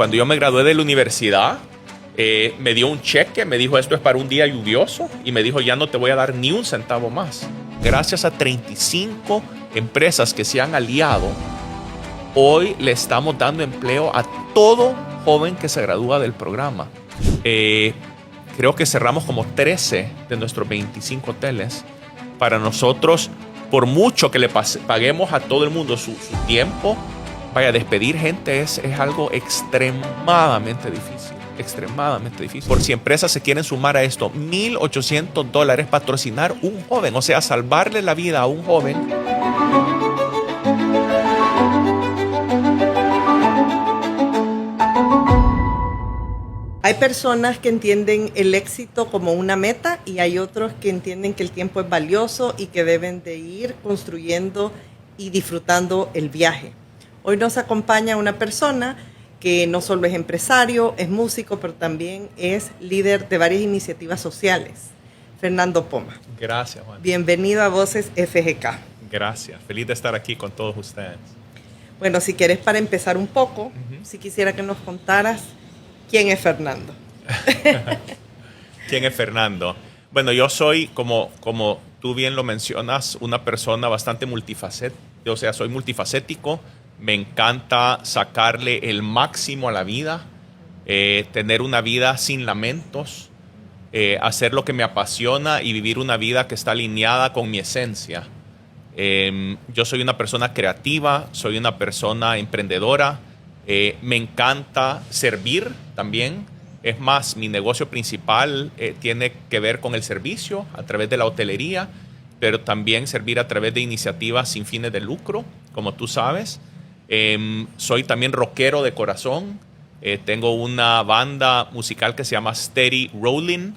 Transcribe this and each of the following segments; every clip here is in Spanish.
Cuando yo me gradué de la universidad, me dio un cheque, me dijo esto es para un día lluvioso y me dijo ya no te voy a dar ni un centavo más. Gracias a 35 empresas que se han aliado, hoy le estamos dando empleo a todo joven que se gradúa del programa. Creo que cerramos como 13 de nuestros 25 hoteles. Para nosotros, por mucho que le paguemos a todo el mundo su tiempo, despedir gente es algo extremadamente difícil. Extremadamente difícil. Por si empresas se quieren sumar a esto, $1,800 patrocinar un joven, o sea, salvarle la vida a un joven. Hay personas que entienden el éxito como una meta y hay otros que entienden que el tiempo es valioso y que deben de ir construyendo y disfrutando el viaje. Hoy nos acompaña una persona que no solo es empresario, es músico, pero también es líder de varias iniciativas sociales. Fernando Poma. Gracias, Juan. Bienvenido a Voces FGK. Gracias. Feliz de estar aquí con todos ustedes. Bueno, si quieres para empezar un poco, si quisiera que nos contaras quién es Fernando. ¿Quién es Fernando? Bueno, yo soy, como tú bien lo mencionas, una persona bastante multifacética. O sea, soy multifacético. Me encanta sacarle el máximo a la vida, tener una vida sin lamentos, hacer lo que me apasiona y vivir una vida que está alineada con mi esencia. Yo soy una persona creativa, soy una persona emprendedora, me encanta servir también. Es más, mi negocio principal tiene que ver con el servicio a través de la hotelería, pero también servir a través de iniciativas sin fines de lucro, como tú sabes. Soy también rockero de corazón. Tengo una banda musical que se llama Steady Rolling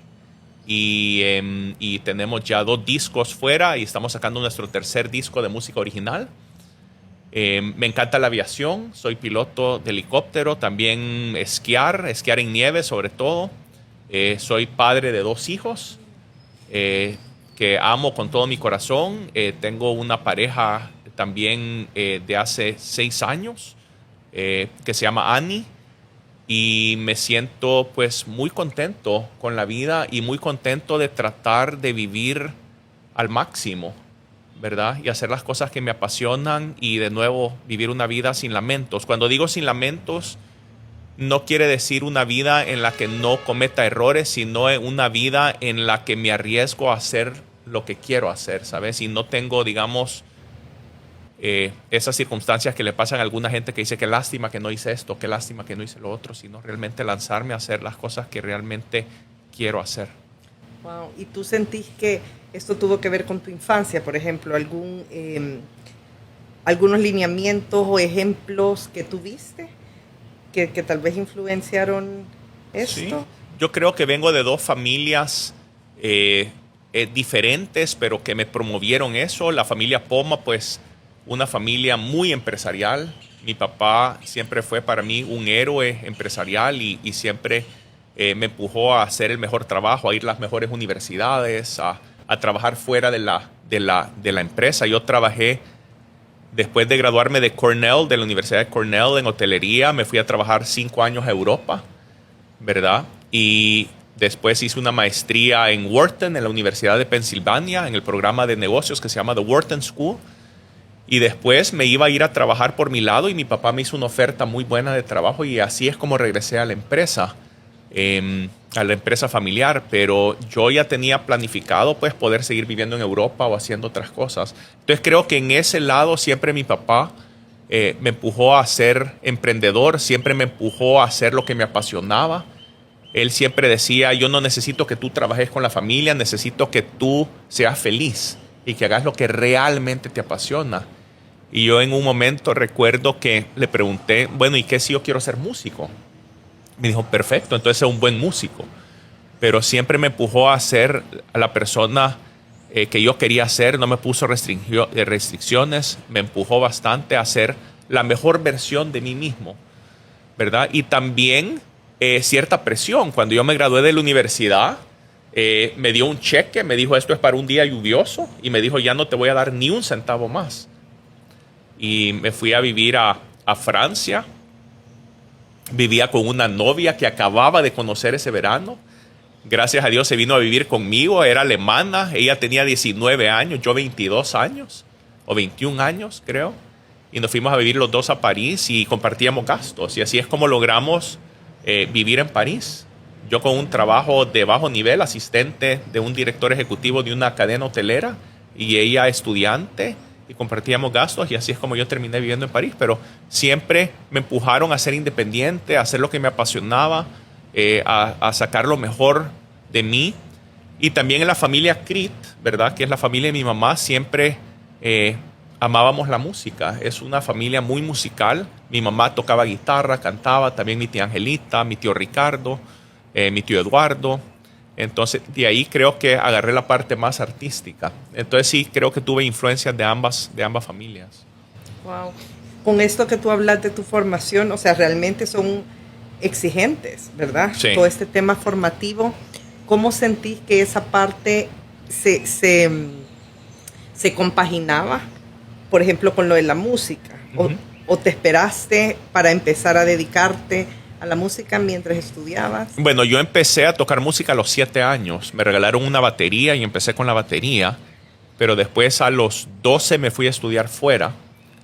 y tenemos ya 2 discos fuera y estamos sacando nuestro tercer disco de música original. Me encanta la aviación, soy piloto de helicóptero, también esquiar en nieve sobre todo. Soy padre de 2 hijos que amo con todo mi corazón. Tengo una pareja también de hace 6 años que se llama Annie y me siento pues muy contento con la vida y muy contento de tratar de vivir al máximo, ¿verdad? Y hacer las cosas que me apasionan y de nuevo vivir una vida sin lamentos. Cuando digo sin lamentos, no quiere decir una vida en la que no cometa errores, sino una vida en la que me arriesgo a hacer lo que quiero hacer, ¿sabes? Y no tengo, digamos, esas circunstancias que le pasan a alguna gente que dice qué lástima que no hice esto, qué lástima que no hice lo otro, sino realmente lanzarme a hacer las cosas que realmente quiero hacer. Wow. ¿Y tú sentís que esto tuvo que ver con tu infancia, por ejemplo, algunos lineamientos o ejemplos que tuviste que tal vez influenciaron esto? Sí. Yo creo que vengo de 2 familias diferentes, pero que me promovieron eso. La familia Poma, pues, una familia muy empresarial. Mi papá siempre fue para mí un héroe empresarial y siempre me empujó a hacer el mejor trabajo, a ir a las mejores universidades, a trabajar fuera de la empresa. Yo trabajé después de graduarme de Cornell, de la Universidad de Cornell en hotelería. Me fui a trabajar 5 años a Europa, ¿verdad? Y después hice una maestría en Wharton, en la Universidad de Pensilvania, en el programa de negocios que se llama The Wharton School. Y después me iba a ir a trabajar por mi lado y mi papá me hizo una oferta muy buena de trabajo y así es como regresé a la empresa familiar. Pero yo ya tenía planificado pues poder seguir viviendo en Europa o haciendo otras cosas. Entonces creo que en ese lado siempre mi papá me empujó a ser emprendedor, siempre me empujó a hacer lo que me apasionaba. Él siempre decía, yo no necesito que tú trabajes con la familia, necesito que tú seas feliz y que hagas lo que realmente te apasiona. Y yo en un momento recuerdo que le pregunté, bueno, ¿y qué si yo quiero ser músico? Me dijo, perfecto, entonces es un buen músico. Pero siempre me empujó a ser a la persona que yo quería ser, no me puso restricciones, me empujó bastante a ser la mejor versión de mí mismo, ¿verdad? Y también cierta presión. Cuando yo me gradué de la universidad, me dio un cheque, me dijo esto es para un día lluvioso y me dijo ya no te voy a dar ni un centavo más. Y me fui a vivir a Francia Vivía con una novia que acababa de conocer ese verano. Gracias a Dios se vino a vivir conmigo. Era alemana. Ella tenía 19 años, yo 22 años o 21 años, creo. Y nos fuimos a vivir los dos a París y compartíamos gastos. Y así es como logramos vivir en París. Yo con un trabajo de bajo nivel, asistente de un director ejecutivo de una cadena hotelera, y ella estudiante, y compartíamos gastos, y así es como yo terminé viviendo en París. Pero siempre me empujaron a ser independiente, a hacer lo que me apasionaba, a sacar lo mejor de mí. Y también en la familia Crit, ¿verdad?, que es la familia de mi mamá, siempre amábamos la música. Es una familia muy musical. Mi mamá tocaba guitarra, cantaba, también mi tía Angelita, mi tío Ricardo, mi tío Eduardo. Entonces, de ahí creo que agarré la parte más artística. Entonces, sí, creo que tuve influencias de ambas familias. Wow. Con esto que tú hablas de tu formación, o sea, realmente son exigentes, ¿verdad? Sí. Todo este tema formativo. ¿Cómo sentís que esa parte se compaginaba, por ejemplo, con lo de la música? Uh-huh. ¿O te esperaste para empezar a dedicarte a la música mientras estudiabas? Bueno, yo empecé a tocar música a los 7 años. Me regalaron una batería y empecé con la batería. Pero después a los 12 me fui a estudiar fuera,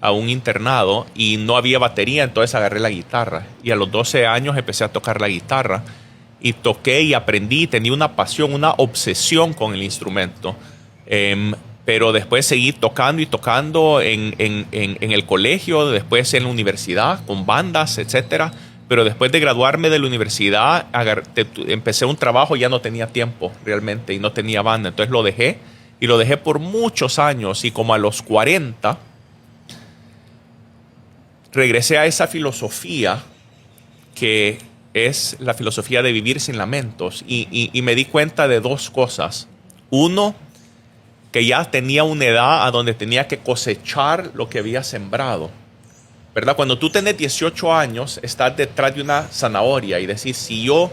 a un internado, y no había batería, entonces agarré la guitarra. Y a los 12 años empecé a tocar la guitarra. Y toqué y aprendí, tenía una pasión, una obsesión con el instrumento. Pero después seguí tocando y tocando en el colegio, después en la universidad, con bandas, etcétera. Pero después de graduarme de la universidad, empecé un trabajo y ya no tenía tiempo realmente y no tenía banda. Entonces lo dejé, y lo dejé por muchos años, y como a los 40 regresé a esa filosofía que es la filosofía de vivir sin lamentos, y me di cuenta de dos cosas. Uno, que ya tenía una edad a donde tenía que cosechar lo que había sembrado, ¿verdad? Cuando tú tenés 18 años, estás detrás de una zanahoria y decís, si yo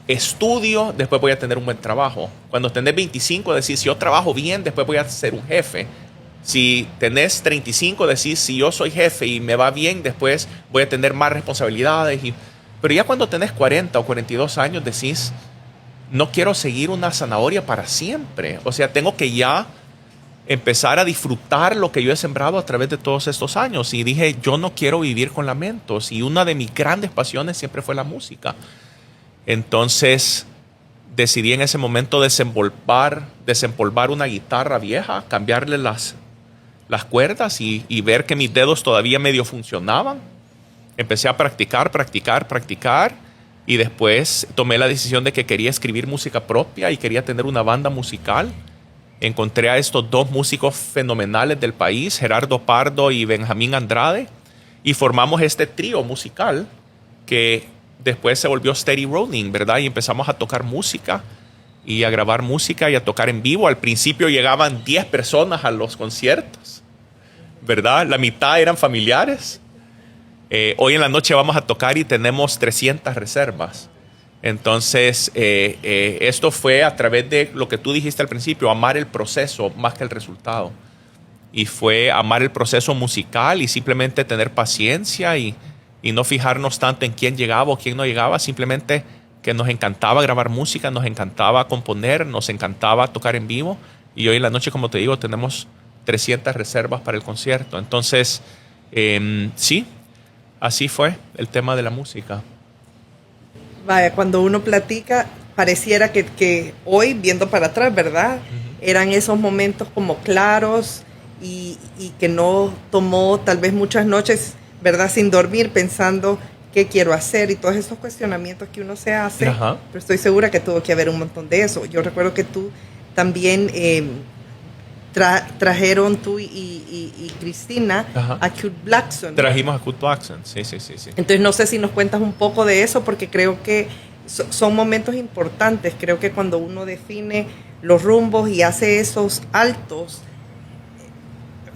estudio, después voy a tener un buen trabajo. Cuando tenés 25, decís, si yo trabajo bien, después voy a ser un jefe. Si tenés 35, decís, si yo soy jefe y me va bien, después voy a tener más responsabilidades. Pero ya cuando tenés 40 o 42 años, decís, no quiero seguir una zanahoria para siempre. O sea, tengo que ya empezar a disfrutar lo que yo he sembrado a través de todos estos años. Y dije, yo no quiero vivir con lamentos. Y una de mis grandes pasiones siempre fue la música. Entonces decidí en ese momento desempolvar una guitarra vieja, cambiarle las cuerdas y ver que mis dedos todavía medio funcionaban. Empecé a practicar. Y después tomé la decisión de que quería escribir música propia y quería tener una banda musical. Encontré a estos dos músicos fenomenales del país, Gerardo Pardo y Benjamín Andrade, y formamos este trío musical que después se volvió Steady Rolling, ¿verdad? Y empezamos a tocar música y a grabar música y a tocar en vivo. Al principio llegaban 10 personas a los conciertos, ¿verdad? La mitad eran familiares. Hoy en la noche vamos a tocar y tenemos 300 reservas. Entonces, esto fue a través de lo que tú dijiste al principio, amar el proceso más que el resultado. Y fue amar el proceso musical y simplemente tener paciencia y no fijarnos tanto en quién llegaba o quién no llegaba, simplemente que nos encantaba grabar música, nos encantaba componer, nos encantaba tocar en vivo. Y hoy en la noche, como te digo, tenemos 300 reservas para el concierto. Entonces, sí, así fue el tema de la música. Vaya, cuando uno platica, pareciera que hoy, viendo para atrás, ¿verdad? Uh-huh. Eran esos momentos como claros y que no tomó tal vez muchas noches, ¿verdad? Sin dormir, pensando qué quiero hacer y todos esos cuestionamientos que uno se hace. Uh-huh. Pero estoy segura que tuvo que haber un montón de eso. Yo recuerdo que tú también trajeron tú y Cristina uh-huh. a Kurt Blackson. Trajimos a Kurt Blackson, sí. Entonces no sé si nos cuentas un poco de eso, porque creo que son momentos importantes. Creo que cuando uno define los rumbos y hace esos altos,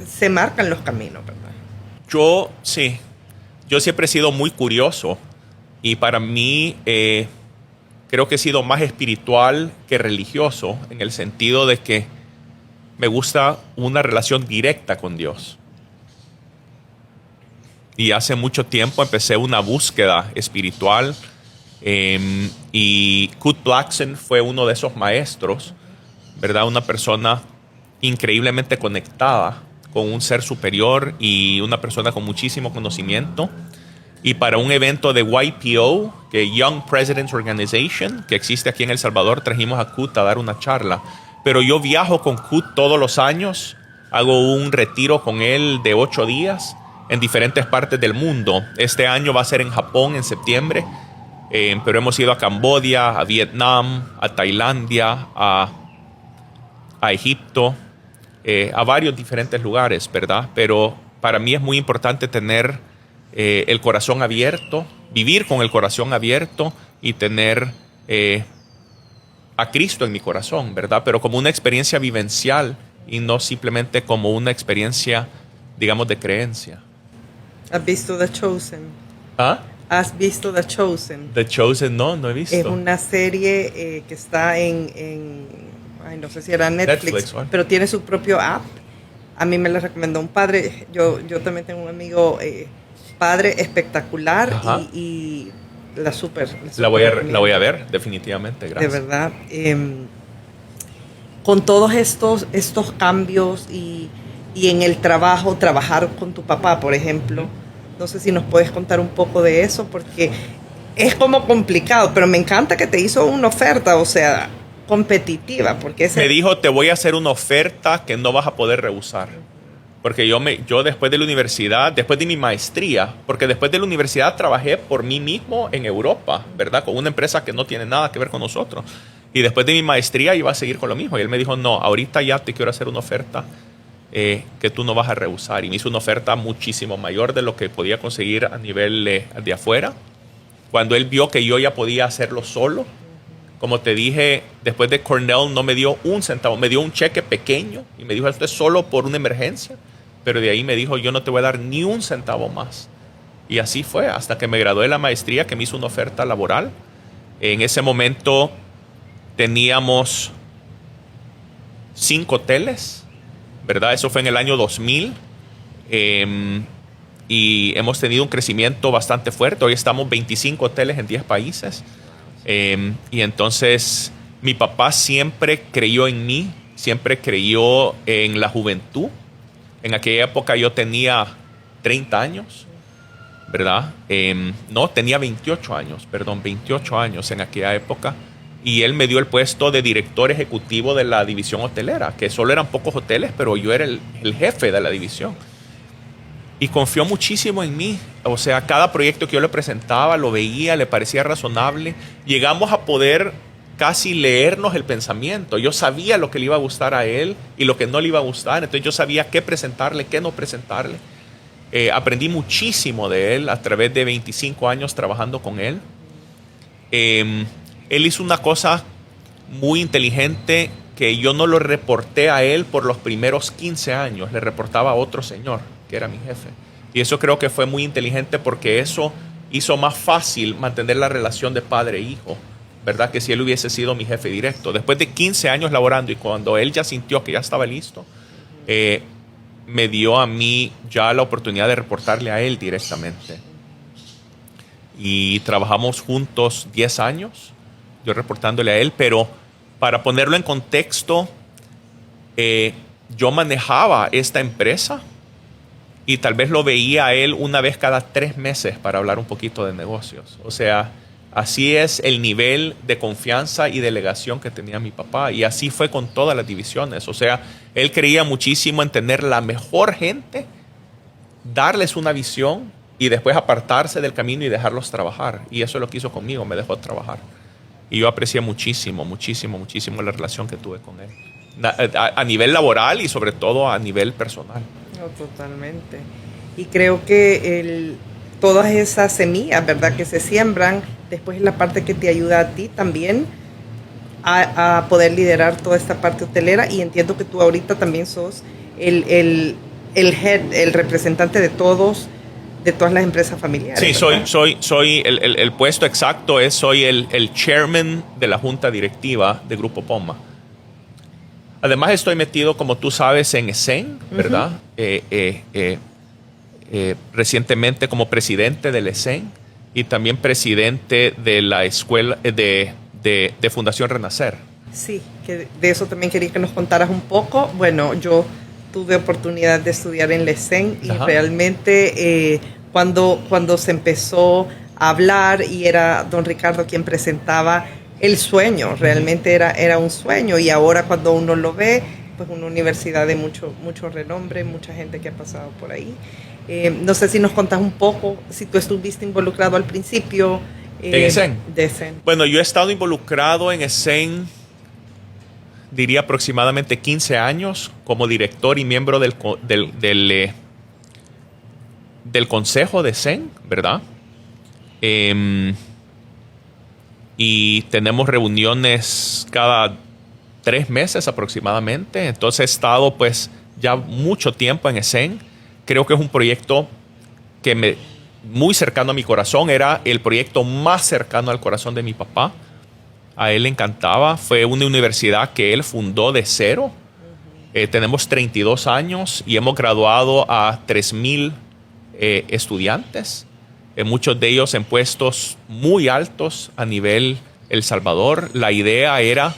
se marcan los caminos, ¿verdad? Yo siempre he sido muy curioso y para mí creo que he sido más espiritual que religioso, en el sentido de que me gusta una relación directa con Dios. y hace mucho tiempo empecé una búsqueda espiritual. Y Kurt Blackson fue uno de esos maestros, ¿verdad? Una persona increíblemente conectada con un ser superior y una persona con muchísimo conocimiento. Y para un evento de YPO, que Young Presidents Organization, que existe aquí en El Salvador, trajimos a Kurt a dar una charla. Pero yo viajo con Kurt todos los años, hago un retiro con él de 8 días en diferentes partes del mundo. Este año va a ser en Japón en septiembre, pero hemos ido a Camboya, a Vietnam, a Tailandia, a Egipto, a varios diferentes lugares, ¿verdad? Pero para mí es muy importante tener el corazón abierto, vivir con el corazón abierto y tener a Cristo en mi corazón, ¿verdad? Pero como una experiencia vivencial y no simplemente como una experiencia, digamos, de creencia. ¿Has visto The Chosen? ¿Ah? ¿Has visto The Chosen? The Chosen, no he visto. Es una serie que está en ay, no sé si era Netflix, ¿Vale? pero tiene su propio app. A mí me la recomendó un padre. Yo también tengo un amigo padre espectacular y la voy a ver, definitivamente, gracias. De verdad. Con todos estos cambios y en el trabajar con tu papá, por ejemplo, no sé si nos puedes contar un poco de eso, porque es como complicado, pero me encanta que te hizo una oferta, o sea, competitiva, porque me dijo, te voy a hacer una oferta que no vas a poder rehusar. Porque yo después de la universidad, después de mi maestría, porque después de la universidad trabajé por mí mismo en Europa, ¿verdad? Con una empresa que no tiene nada que ver con nosotros. Y después de mi maestría iba a seguir con lo mismo. Y él me dijo, no, ahorita ya te quiero hacer una oferta que tú no vas a rehusar. Y me hizo una oferta muchísimo mayor de lo que podía conseguir a nivel de afuera. Cuando él vio que yo ya podía hacerlo solo, como te dije, después de Cornell no me dio un centavo, me dio un cheque pequeño y me dijo, esto es solo por una emergencia. Pero de ahí me dijo, yo no te voy a dar ni un centavo más. Y así fue, hasta que me gradué de la maestría, que me hizo una oferta laboral. En ese momento teníamos 5 hoteles, ¿verdad? Eso fue en el año 2000. Y hemos tenido un crecimiento bastante fuerte. Hoy estamos 25 hoteles en 10 países. Y entonces mi papá siempre creyó en mí, siempre creyó en la juventud. En aquella época yo tenía 30 años, ¿verdad? No, tenía 28 años en aquella época. Y él me dio el puesto de director ejecutivo de la división hotelera, que solo eran pocos hoteles, pero yo era el jefe de la división. Y confió muchísimo en mí. O sea, cada proyecto que yo le presentaba lo veía, le parecía razonable. Llegamos a poder casi leernos el pensamiento. Yo sabía lo que le iba a gustar a él y lo que no le iba a gustar. Entonces yo sabía qué presentarle, qué no presentarle. Aprendí muchísimo de él a través de 25 años trabajando con él. Él hizo una cosa muy inteligente que yo no lo reporté a él por los primeros 15 años. Le reportaba a otro señor que era mi jefe. Y eso creo que fue muy inteligente porque eso hizo más fácil mantener la relación de padre e hijo, ¿verdad? Que si él hubiese sido mi jefe directo. Después de 15 años laborando y cuando él ya sintió que ya estaba listo, me dio a mí ya la oportunidad de reportarle a él directamente. Y trabajamos juntos 10 años, yo reportándole a él, pero para ponerlo en contexto, yo manejaba esta empresa y tal vez lo veía a él una vez cada 3 meses para hablar un poquito de negocios. O sea, así es el nivel de confianza y delegación que tenía mi papá. Y así fue con todas las divisiones. O sea, él creía muchísimo en tener la mejor gente, darles una visión y después apartarse del camino y dejarlos trabajar. Y eso es lo que hizo conmigo, me dejó trabajar. Y yo aprecié muchísimo la relación que tuve con él. A nivel laboral y sobre todo a nivel personal. No, totalmente. Y creo que todas esas semillas, ¿verdad?, que se siembran, después es la parte que te ayuda a ti también a poder liderar toda esta parte hotelera. Y entiendo que tú ahorita también sos el head, el representante de todas las empresas familiares. Sí, soy el puesto exacto soy el chairman de la junta directiva de Grupo Poma. Además estoy metido, como tú sabes, en ESEN, ¿verdad? recientemente como presidente del ESEN y también presidente de la escuela de Fundación Renacer. Sí, que de eso también quería que nos contaras un poco. Bueno, yo tuve oportunidad de estudiar en la ESEN y realmente cuando se empezó a hablar y era don Ricardo quien presentaba el sueño, realmente era un sueño, y ahora cuando uno lo ve, pues una universidad de mucho renombre, mucha gente que ha pasado por ahí. No sé si nos contás un poco, si tú estuviste involucrado al principio. ¿En ESEN? De ESEN. Bueno, yo he estado involucrado en ESEN, diría aproximadamente 15 años, como director y miembro del consejo de ESEN, ¿verdad? Y tenemos reuniones cada 3 meses aproximadamente. Entonces he estado pues ya mucho tiempo en ESEN. Creo que es un proyecto muy cercano a mi corazón. Era el proyecto más cercano al corazón de mi papá. A él le encantaba. Fue una universidad que él fundó de cero. Tenemos 32 años y hemos graduado a 3,000 estudiantes. Muchos de ellos en puestos muy altos a nivel El Salvador. La idea era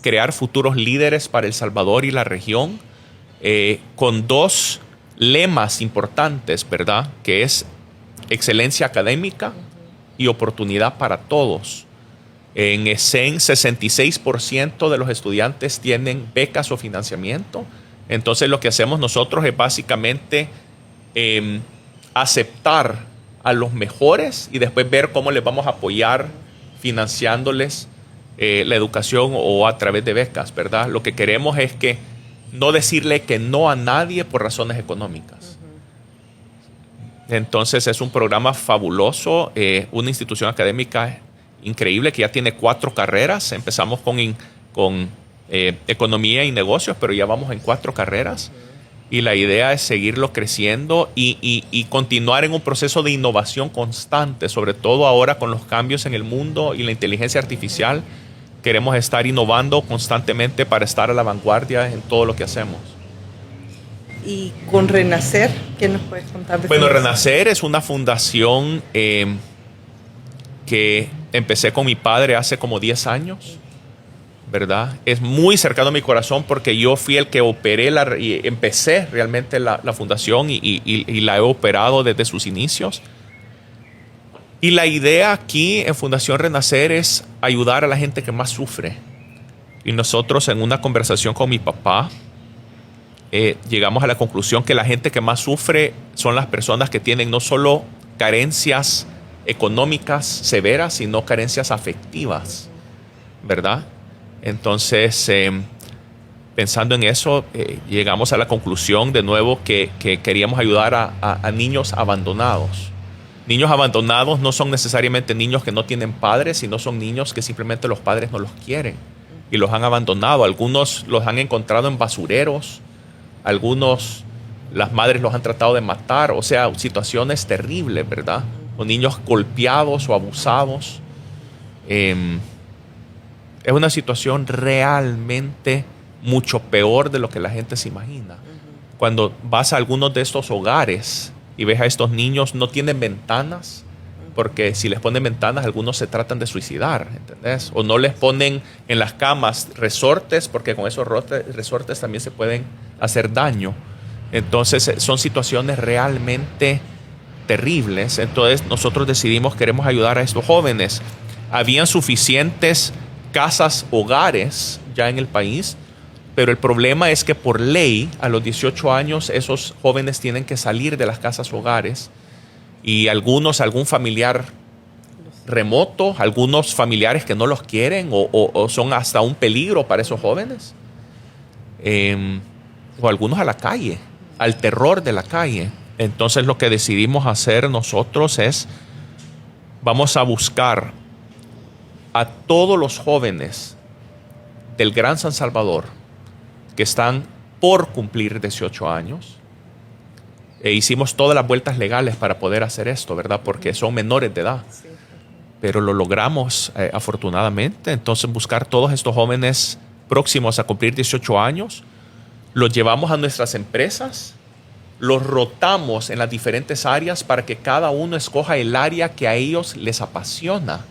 crear futuros líderes para El Salvador y la región, con 2 lemas importantes, ¿verdad? Que es excelencia académica y oportunidad para todos. En ESEN, 66% de los estudiantes tienen becas o financiamiento. Entonces lo que hacemos nosotros es básicamente aceptar a los mejores y después ver cómo les vamos a apoyar financiándoles la educación o a través de becas, ¿verdad? Lo que queremos es que no decirle que no a nadie por razones económicas. Entonces es un programa fabuloso, una institución académica increíble que ya tiene 4 carreras. Empezamos con economía y negocios, pero ya vamos en 4 carreras. Y la idea es seguirlo creciendo y continuar en un proceso de innovación constante, sobre todo ahora con los cambios en el mundo y la inteligencia artificial. Queremos estar innovando constantemente para estar a la vanguardia en todo lo que hacemos. Y con Renacer, ¿qué nos puedes contar de Bueno, Renacer? Renacer es una fundación que empecé con mi padre hace como 10 años. ¿Verdad? Es muy cercano a mi corazón porque yo fui el que operé y empecé realmente la fundación y la he operado desde sus inicios. Y la idea aquí en Fundación Renacer es ayudar a la gente que más sufre. Y nosotros en una conversación con mi papá llegamos a la conclusión que la gente que más sufre son las personas que tienen no solo carencias económicas severas, sino carencias afectivas, ¿verdad? Entonces, pensando en eso, llegamos a la conclusión de nuevo que queríamos ayudar a niños abandonados. Niños abandonados no son necesariamente niños que no tienen padres, sino son niños que simplemente los padres no los quieren y los han abandonado. Algunos los han encontrado en basureros, algunos las madres los han tratado de matar, o sea, situaciones terribles, ¿verdad? O niños golpeados o abusados. Es una situación realmente mucho peor de lo que la gente se imagina. Cuando vas a algunos de estos hogares y ves a estos niños, no tienen ventanas, porque si les ponen ventanas, algunos se tratan de suicidar, ¿entendés? O no les ponen en las camas resortes, porque con esos resortes también se pueden hacer daño. Entonces, son situaciones realmente terribles. Entonces, nosotros decidimos, queremos ayudar a estos jóvenes. Habían suficientes casas, hogares ya en el país, pero el problema es que por ley a los 18 años esos jóvenes tienen que salir de las casas, hogares, y algún familiar remoto, algunos familiares que no los quieren o son hasta un peligro para esos jóvenes, o algunos a la calle, al terror de la calle. Entonces lo que decidimos hacer nosotros es, vamos a buscar a todos los jóvenes del Gran San Salvador que están por cumplir 18 años. Hicimos todas las vueltas legales para poder hacer esto, ¿verdad? Porque son menores de edad. Sí. Pero lo logramos afortunadamente. Entonces buscar todos estos jóvenes próximos a cumplir 18 años, los llevamos a nuestras empresas, los rotamos en las diferentes áreas para que cada uno escoja el área que a ellos les apasiona.